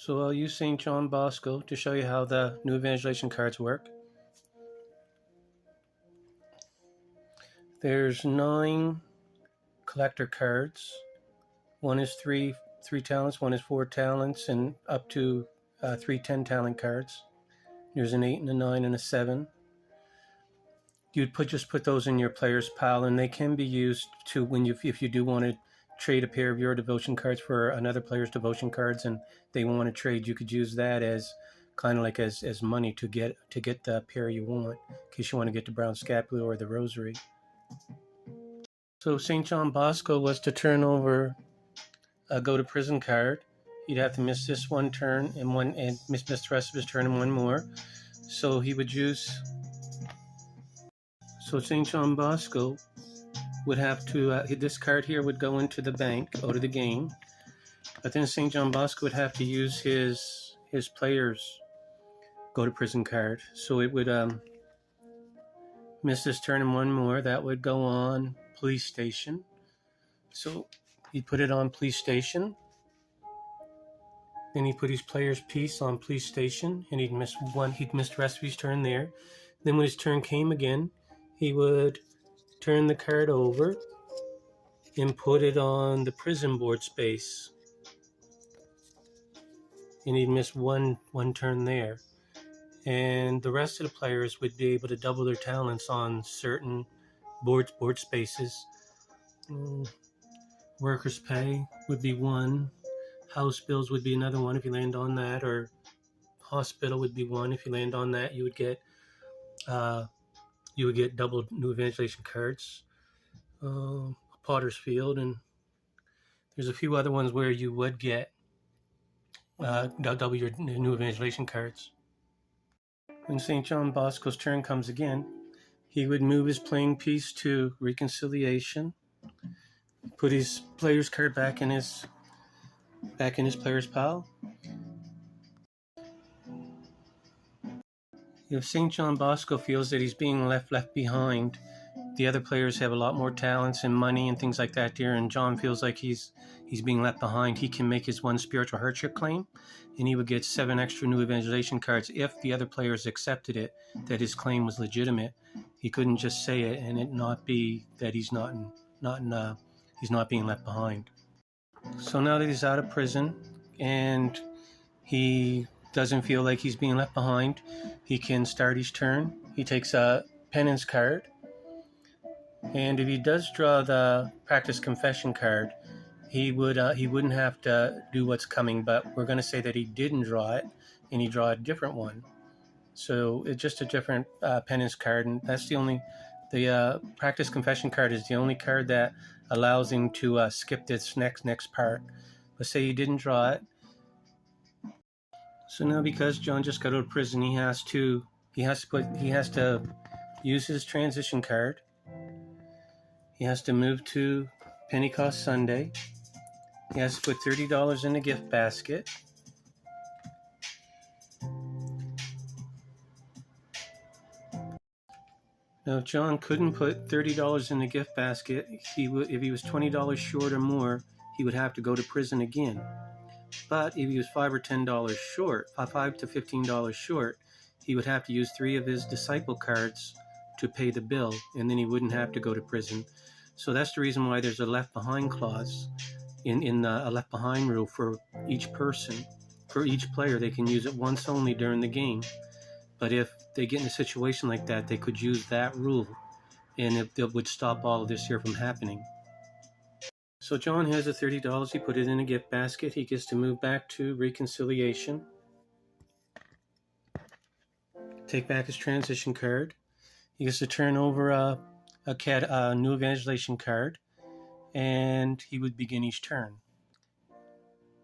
So I'll use St. John Bosco to show you how the new evangelization cards work. There's 9 collector cards. One is three talents, one is 4 talents, and up to 3 10-talent cards. There's an 8 and a 9 and a 7. You'd just put those in your player's pile, and they can be used to if you do want to trade a pair of your devotion cards for another player's devotion cards, and they want to trade. You could use that as kind of like as money to get the pair you want, in case you want to get the brown scapular or the rosary. So St. John Bosco was to turn over a go to prison card. He'd have to miss this one turn and miss the rest of his turn and one more. So he would use. So St. John Bosco would have to, this card here would go into the bank, go to the game. But then St. John Bosco would have to use his player's go to prison card. So it would miss this turn and one more. That would go on police station. So he'd put it on police station. Then he'd put his player's piece on police station, and he'd miss the rest of his turn there. Then when his turn came again, he would turn the card over and put it on the prison board space. And he'd miss one turn there. And the rest of the players would be able to double their talents on certain board spaces. Workers' pay would be 1. House bills would be another 1 if you land on that, or hospital would be 1 if you land on that. You would get double new evangelization cards. Potter's Field, and there's a few other ones where you would get double your new evangelization cards. When St. John Bosco's turn comes again, he would move his playing piece to reconciliation, put his player's card back in his player's pile. If St. John Bosco feels that he's being left behind, the other players have a lot more talents and money and things like that there, and John feels like he's being left behind, he can make his 1 spiritual hardship claim, and he would get 7 extra new evangelization cards if the other players accepted it, that his claim was legitimate. He couldn't just say it and it not be that he's not being left behind. So now that he's out of prison and he doesn't feel like he's being left behind, he can start his turn. He takes a penance card, and if he does draw the practice confession card, he wouldn't have to do what's coming, but we're going to say that he didn't draw it and he draw a different one. So it's just a different penance card, and that's the practice confession card is the only card that allows him to skip this next part. Let's say he didn't draw it. So now, because John just got out of prison, he has to use his transition card. He has to move to Pentecost Sunday. He has to put $30 in the gift basket. Now, if John couldn't put $30 in the gift basket, if he was $20 short or more, he would have to go to prison again. But if he was $5 or $10 short, $5 to $15 short, he would have to use 3 of his disciple cards to pay the bill, and then he wouldn't have to go to prison. So that's the reason why there's a left behind clause in a left behind rule for each person. For each player, they can use it once only during the game. But if they get in a situation like that, they could use that rule, and it would stop all of this here from happening. So John has the $30. He put it in a gift basket. He gets to move back to reconciliation. Take back his transition card. He gets to turn over a new evangelization card, and he would begin each turn.